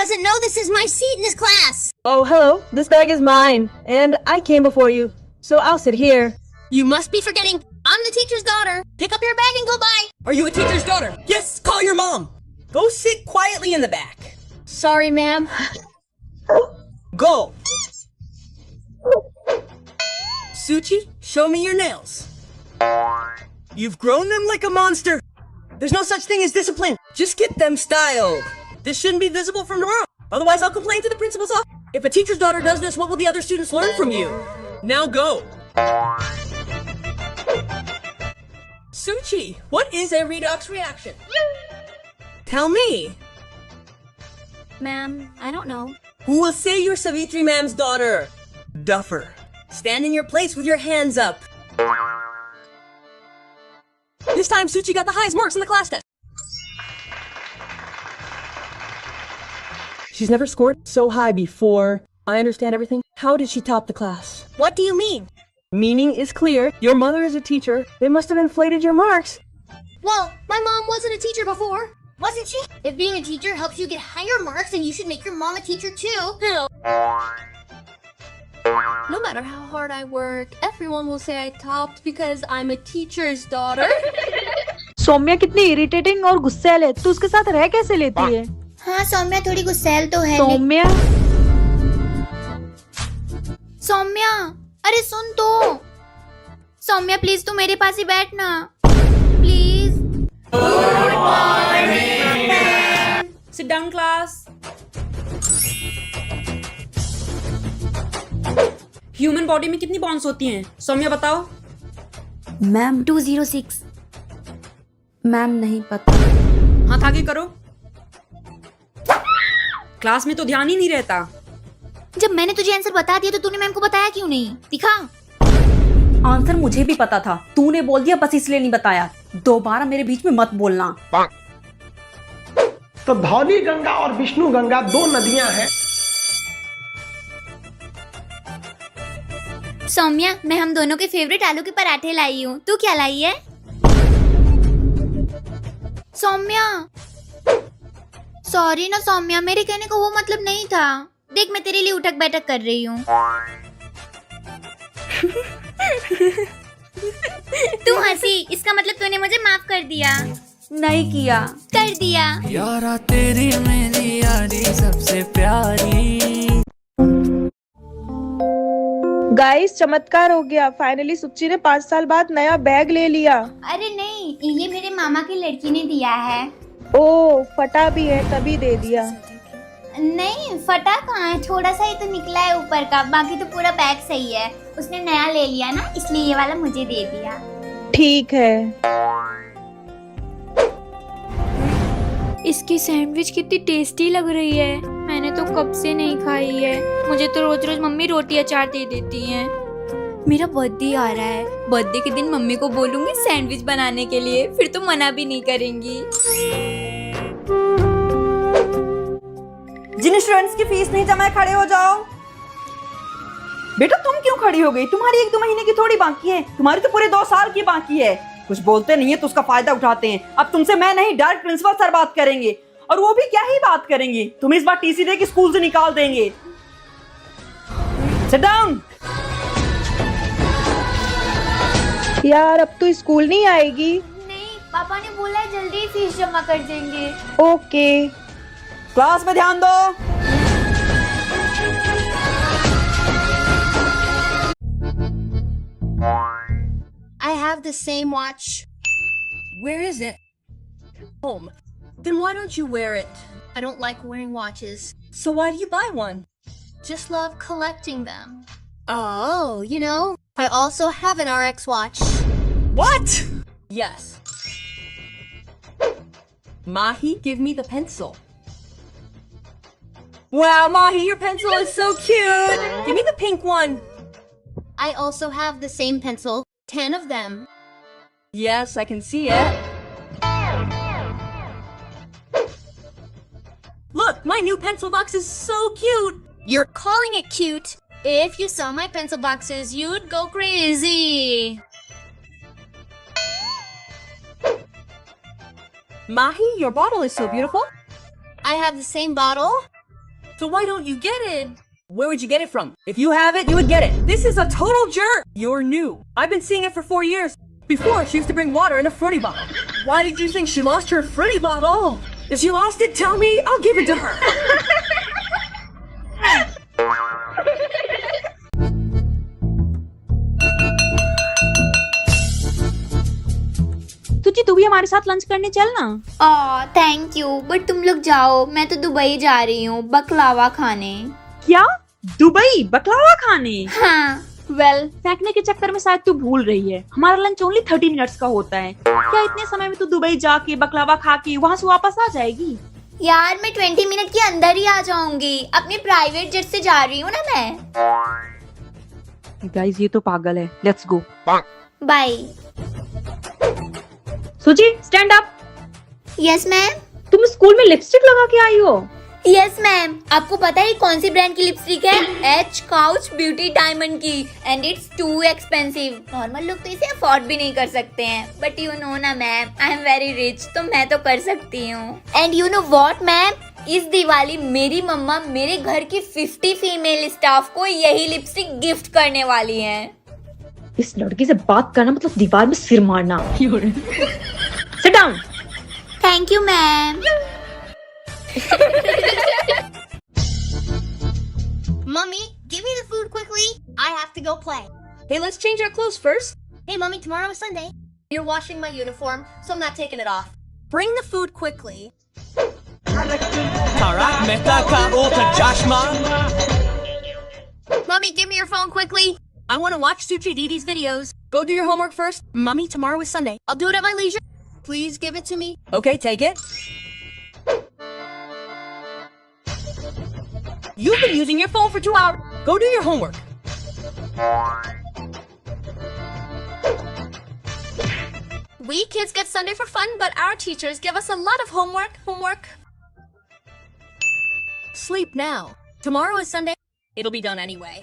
doesn't know this is my seat in this class. Oh, hello. This bag is mine, and I came before you, so I'll sit here. You must be forgetting I'm the teacher's daughter. Pick up your bag and go by. Are you a teacher's daughter? Yes, call your mom. Go sit quietly in the back. Sorry, ma'am. Go. Suchi, show me your nails. You've grown them like a monster. There's no such thing as discipline. Just get them styled. This shouldn't be visible from tomorrow. Otherwise, I'll complain to the principal's office. If a teacher's daughter does this, what will the other students learn from you? Now go. Suchi, what is a redox reaction? Tell me. Ma'am, I don't know. Who will say you're Savitri ma'am's daughter? Duffer. Stand in your place with your hands up. This time, Suchi got the highest marks on the class test. She's never scored so high before. I understand everything. How did she top the class? What do you mean? Meaning is clear. Your mother is a teacher. They must have inflated your marks. Well, my mom wasn't a teacher before. Wasn't she? If being a teacher helps you get higher marks, then you should make your mom a teacher too. No matter how hard I work, everyone will say I topped because I'm a teacher's daughter. Saumya कितनी irritating और गुस्सैल है, तू उसके साथ रह कैसे लेती है? हाँ सौम्या थोड़ी गुस्सैल तो है। सौम्या सौम्या अरे सुन तो। सौम्या प्लीज तू मेरे पास ही बैठ ना please. Good morning. Sit down class. Human body में कितनी बॉन्स होती हैं? सौम्या बताओ। मैम 206। मैम नहीं पता। हाथ आगे करो। क्लास में तो ध्यान ही नहीं रहता। जब मैंने तुझे आंसर बता दिया तो तूने मैम को बताया क्यों नहीं? दिखा। आंसर मुझे भी पता था, तूने बोल दिया बस इसलिए नहीं बताया। दोबारा मेरे बीच में मत बोलना। तो धौली गंगा और विष्णु गंगा दो नदियां हैं। सौम्या मैं हम दोनों के फेवरेट आलू के पराठे लाई हूँ। तू क्या लाई है? सौम्या सॉरी ना सौम्या, मेरे कहने का वो मतलब नहीं था। देख मैं तेरे लिए उठक बैठक कर रही हूँ। तू हंसी, इसका मतलब तूने मुझे माफ कर दिया। नहीं किया। कर दिया। यारा तेरी मेरी यारी सबसे प्यारी। गाइस चमत्कार हो गया, फाइनली सुच्ची ने 5 साल बाद नया बैग ले लिया। अरे नहीं, ये मेरे मामा की लड़की ने दिया है। ओ फटा भी है तभी दे दिया। नहीं फटा कहाँ है, थोड़ा सा ही तो निकला है ऊपर का, बाकी तो पूरा बैग सही है। उसने नया ले लिया ना, इसलिए ये वाला मुझे दे दिया। ठीक है। इसकी सैंडविच कितनी टेस्टी लग रही है, मैंने तो कब से नहीं खाई है। मुझे तो रोज रोज मम्मी रोटी अचार दे देती हैं। मेरा बर्थडे आ रहा है, बर्थडे के दिन मम्मी को बोलूंगी सैंडविच बनाने के लिए, फिर तो मना भी नहीं करेंगी। जिन स्टूडेंट्स की फीस नहीं जमा है खड़े हो जाओ। बेटा तुम क्यों खड़ी हो गई? तुम्हारी 1-2 महीने की थोड़ी बाकी है, तुम्हारी तो पूरे 2 साल की बाकी है। कुछ बोलते नहीं है तो उसका फायदा उठाते हैं। अब तुमसे मैं नहीं, डायरेक्ट प्रिंसिपल सर बात करेंगे, और वो भी क्या ही बात करेंगे, तुम्हें इस बार टीसी दे के स्कूल से निकाल देंगे। Sit down. यार अब तो स्कूल नहीं आएगी। नहीं पापा ने बोला है जल्दी ही फीस जमा कर देंगे। ओके। क्लास में ध्यान दो। I have the same watch. Where is it? Home. Then why don't you wear it? I don't like wearing watches. So why do you buy one? Just love collecting them. Oh, you know, I also have an RX watch. What? Yes. Mahi, give me the pencil. Wow, Mahi, your pencil is so cute. Give me the pink one. I also have the same pencil, 10 of them. Yes, I can see it. Look, my new pencil box is so cute. You're calling it cute? If you saw my pencil boxes, you'd go crazy. Mahi, your bottle is so beautiful. I have the same bottle. So why don't you get it? Where would you get it from? If you have it, you would get it. This is a total jerk. You're new. I've been seeing it for 4 years. Before, she used to bring water in a fruity bottle. Why did you think she lost her fruity bottle? If she lost it, tell me. I'll give it to her. सुची तू भी हमारे साथ lunch करने चलना। Thank you, but तुम लोग जाओ, मैं तो दुबई जा रही हूँ बकलावा खाने। क्या? दुबई बकलावा खाने? हाँ। वेल, फेंकने के चक्कर में शायद तू भूल रही है, हमारा लंच ओनली 30 मिनट्स का होता है। क्या इतने समय में तू दुबई जाके बकलावा खा के वहाँ से वापस आ जाएगी? यार मैं 20 मिनट के अंदर ही आ जाऊंगी, अपने प्राइवेट जेट से जा रही हूँ ना मैं। गाइस ये तो पागल है। Let's go. बाय। सुची स्टैंड अप। Yes ma'am. तुम स्कूल में लिपस्टिक लगा के आई हो? Yes ma'am. आपको पता है कौन सी ब्रांड की लिपस्टिक है? एच काउच ब्यूटी डायमंड की, and it's too expensive. Normal लोग तो इसे अफोर्ड भी नहीं कर सकते हैं, बट यू नो ना ma'am, I am very rich, तो मैं तो कर सकती हूँ। And you know what ma'am, इस दिवाली मेरी मम्मा मेरे घर की 50 फीमेल स्टाफ को यही लिपस्टिक गिफ्ट करने वाली हैं। इस लड़की से बात करना मतलब दीवार में सिर मारना। Sit down. Thank you ma'am. Mummy, give me the food quickly. I have to go play. Hey, let's change our clothes first. Hey, Mummy, tomorrow is Sunday. You're washing my uniform, so I'm not taking it off. Bring the food quickly. Tarak Mehta ka ulta chashma. Mummy, give me your phone quickly. I want to watch Suchi Didi's videos. Go do your homework first. Mummy, tomorrow is Sunday. I'll do it at my leisure. Please give it to me. Okay, take it. You've been using your phone for 2 hours. Go do your homework. We kids get Sunday for fun, but our teachers give us a lot of homework. Sleep now. Tomorrow is Sunday. It'll be done anyway.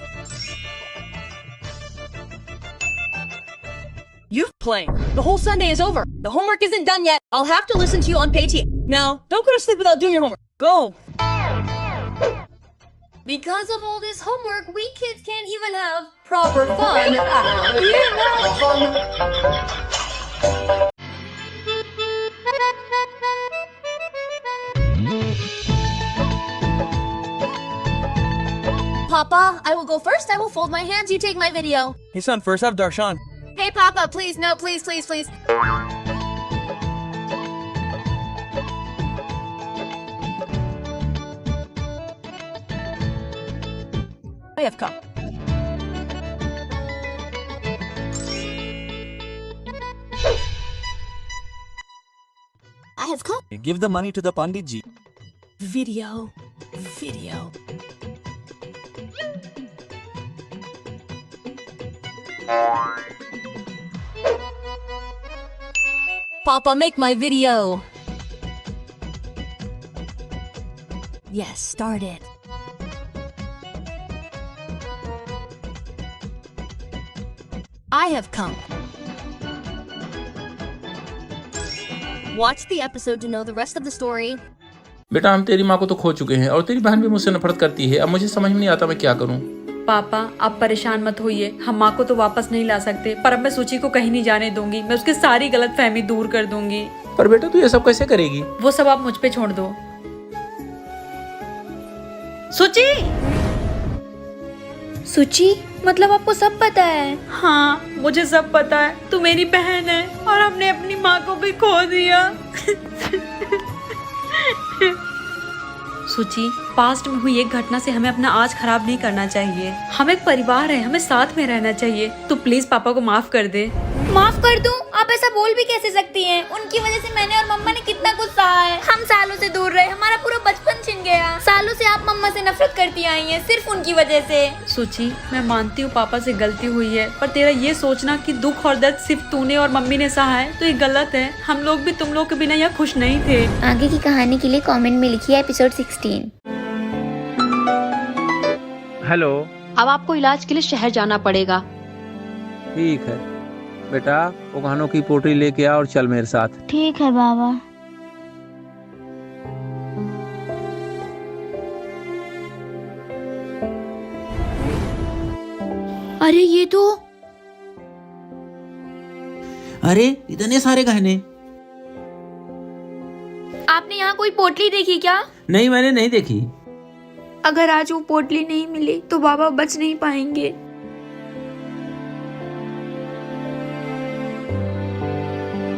You've played. The whole Sunday is over. The homework isn't done yet. I'll have to listen to you on PayTV. Now, don't go to sleep without doing your homework. Go. Because of all this homework, we kids can't even have proper fun. Papa, I will go first. I will fold my hands. You take my video. Hey, son, first have Darshan. Hey, Papa, please. No, please, please, please. I have come. I have come. Give the money to the Pandit ji. Video. Papa, make my video. Yes, start it. I have come. Watch the episode to know the rest of the story. बेटा हम तेरी माँ को तो खो चुके हैं और तेरी बहन भी मुझसे नफरत करती है। अब मुझे समझ में नहीं आता मैं क्या करूँ। पापा आप परेशान मत होइए, हम माँ को तो वापस नहीं ला सकते, पर अब मैं सूची को कहीं नहीं जाने दूंगी। मैं उसकी सारी गलतफहमी दूर कर दूंगी। पर बेटा तू ये सब कैसे करेगी? वो सब आप मुझ पे छोड़ दो। सुची, मतलब आपको सब पता है? हाँ मुझे सब पता है, तू मेरी बहन है और हमने अपनी माँ को भी खो दिया। सुची, पास्ट में हुई एक घटना से हमें अपना आज खराब नहीं करना चाहिए। हम एक परिवार है, हमें साथ में रहना चाहिए। तू प्लीज पापा को माफ कर दे। माफ कर दूं? आप ऐसा बोल भी कैसे सकती हैं? उनकी वजह से मैंने और मम्मा ने कितना कुछ सहा है। हम सालों से दूर रहे, हमारा पूरा बचपन छिन गया। सालों से आप मम्मा से नफरत करती आई हैं, सिर्फ उनकी वजह से। सुची, मैं मानती हूँ पापा से गलती हुई है, पर तेरा ये सोचना कि दुख और दर्द सिर्फ तूने और मम्मी ने सहा है तो ये गलत है। हम लोग भी तुम लोग के बिना यहाँ खुश नहीं थे। आगे की कहानी के लिए कमेंट में लिखिए एपिसोड 16। हेलो। अब आपको इलाज के लिए शहर जाना पड़ेगा। ठीक है बेटा, वो गानों की पोटली लेके आ और चल मेरे साथ। ठीक है बाबा। अरे ये तो अरे इतने सारे गहने। आपने यहाँ कोई पोटली देखी क्या? नहीं, मैंने नहीं देखी। अगर आज वो पोटली नहीं मिली तो बाबा बच नहीं पाएंगे।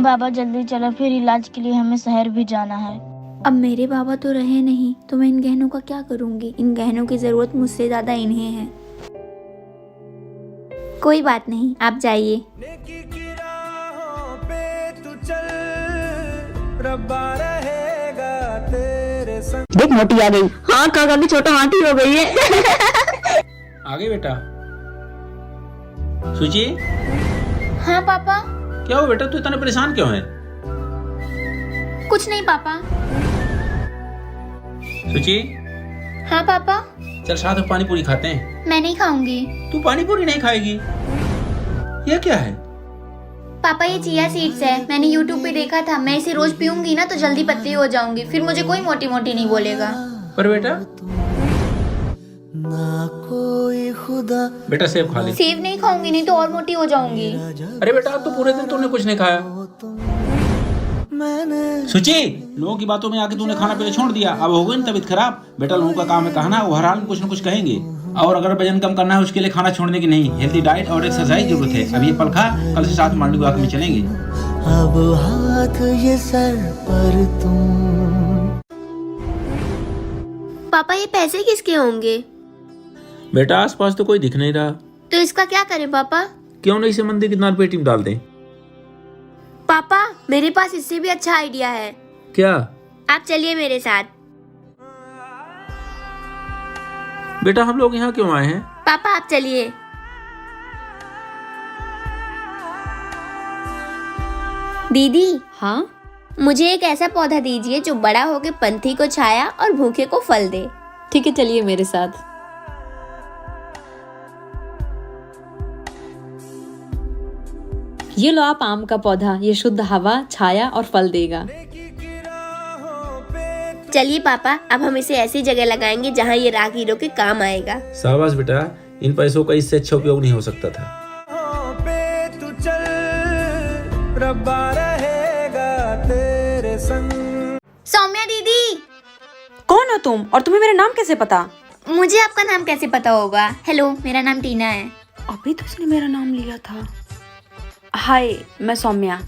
बाबा जल्दी चलो, फिर इलाज के लिए हमें शहर भी जाना है। अब मेरे बाबा तो रहे नहीं तो मैं इन गहनों का क्या करूंगी? इन गहनों की जरूरत मुझसे ज्यादा इन्हें है। कोई बात नहीं, आप जाइए। देख मोटी आ गई। हाँ काका भी छोटा हाथी हो गई है। आ गई बेटा। सुची, हाँ पापा। क्या हुआ बेटा, तू इतना परेशान क्यों है? कुछ नहीं पापा। सुची, हाँ पापा। चल साथ में पानी पूरी खाते हैं। मैं नहीं खाऊंगी। तू पानी पूरी नहीं खाएगी? यह क्या है? पापा ये चिया सीड्स है, मैंने YouTube पे देखा था। मैं इसे रोज पीऊंगी ना तो जल्दी पतली हो जाऊंगी, फिर मुझे कोई मोटी मोटी नहीं बोलेगा। पर बेटा बेटा सेब खा ले। सेब नहीं खाऊंगी, नहीं तो और मोटी हो जाऊंगी। अरे बेटा तो पूरे दिन तूने कुछ नहीं खाया। सुची, लोगों की बातों में आके तूने खाना पीना छोड़ दिया, अब हो गई ना तबीयत खराब। बेटा लोगों का काम है कहना, वो हर हाल में कुछ न कुछ कहेंगे। और अगर वजन कम करना है उसके लिए खाना छोड़ने की नहीं, हेल्थी डाइट और एक्सरसाइज जरूरत है। अब ये पल खा, कल से साथ मॉर्निंग वॉक में चलेंगे। अब हाथ ये सर पर तुम। पापा ये पैसे किसके होंगे? बेटा आसपास तो कोई दिख नहीं रहा। तो इसका क्या करें पापा? क्यों नहीं इसे मंदिर की दान पेटी में डाल दें? पापा मेरे पास इससे भी अच्छा आइडिया है। क्या? आप चलिए मेरे साथ। बेटा हम लोग यहाँ क्यों आए हैं? पापा आप चलिए। दीदी, हाँ मुझे एक ऐसा पौधा दीजिए जो बड़ा होके पंथी को छाया और भूखे को फल दे। ठीक है, चलिए मेरे साथ। ये लो आप आम का पौधा, ये शुद्ध हवा, छाया और फल देगा। चलिए पापा, अब हम इसे ऐसी जगह लगाएंगे जहाँ ये राहगीरों के काम आएगा। शाबाश बेटा, इन पैसों का इससे अच्छा उपयोग नहीं हो सकता था। सौम्या दीदी। कौन हो तुम और तुम्हें मेरा नाम कैसे पता? मुझे आपका नाम कैसे पता होगा? हेलो, मेरा नाम टीना है। अभी तो उसने मेरा नाम लिया था। हाय, मैं सौम्या।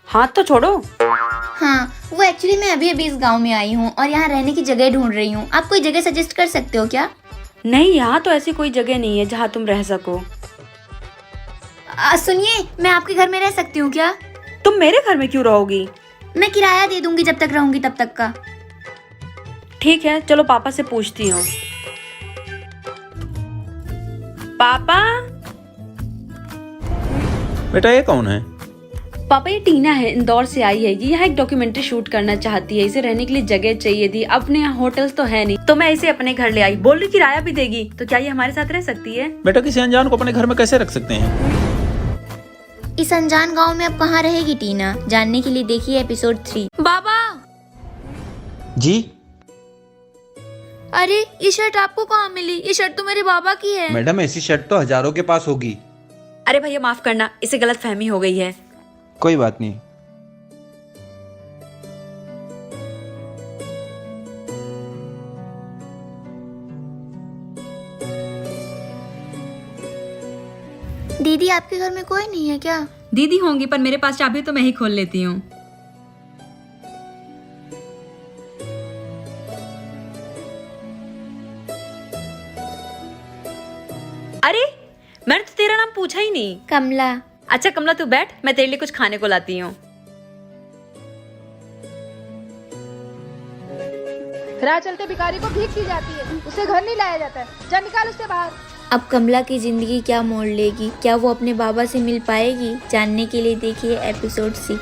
हाथ तो छोड़ो। हाँ, वो एक्चुअली मैं अभी अभी इस गांव में आई हूँ और यहाँ रहने की जगह ढूंढ रही हूँ। आप कोई जगह सजेस्ट कर सकते हो क्या? नहीं, यहाँ तो ऐसी कोई जगह नहीं है जहाँ तुम रह सको। सुनिए, मैं आपके घर में रह सकती हूँ क्या? तुम मेरे घर में क्यों रहोगी? मैं किराया दे दूंगी, जब तक रहूंगी तब तक का। ठीक है, चलो पापा से पूछती हूँ। पापा। बेटा ये कौन है? पापा ये टीना है, इंदौर से आई है। ये यहाँ एक डॉक्यूमेंट्री शूट करना चाहती है। इसे रहने के लिए जगह चाहिए थी। अपने यहाँ होटल्स तो है नहीं, तो मैं इसे अपने घर ले आई। बोल रही किराया भी देगी, तो क्या ये हमारे साथ रह सकती है? बेटा किसी अनजान को अपने घर में कैसे रख सकते हैं? इस अनजान गांव में अब कहाँ रहेगी टीना, जानने के लिए देखिए एपिसोड 3। बाबा, जी अरे ये शर्ट आपको कहाँ मिली? ये शर्ट तो मेरे बाबा की है। मैडम, ऐसी शर्ट तो हजारों के पास होगी। अरे भैया माफ करना, इसे गलत फहमी हो गई है। कोई बात नहीं। दीदी आपके घर में कोई नहीं है क्या? दीदी होंगी, पर मेरे पास चाबी तो मैं ही खोल लेती हूँ। अरे मैंने तो तेरा नाम पूछा ही नहीं। कमला। अच्छा कमला तू बैठ, मैं तेरे लिए कुछ खाने को लाती हूँ। राह चलते भिखारी को भीख दी जाती है, उसे घर नहीं लाया जाता है। जा निकाल उससे बाहर। अब कमला की जिंदगी क्या मोड़ लेगी? क्या वो अपने बाबा से मिल पाएगी? जानने के लिए देखिए एपिसोड 6।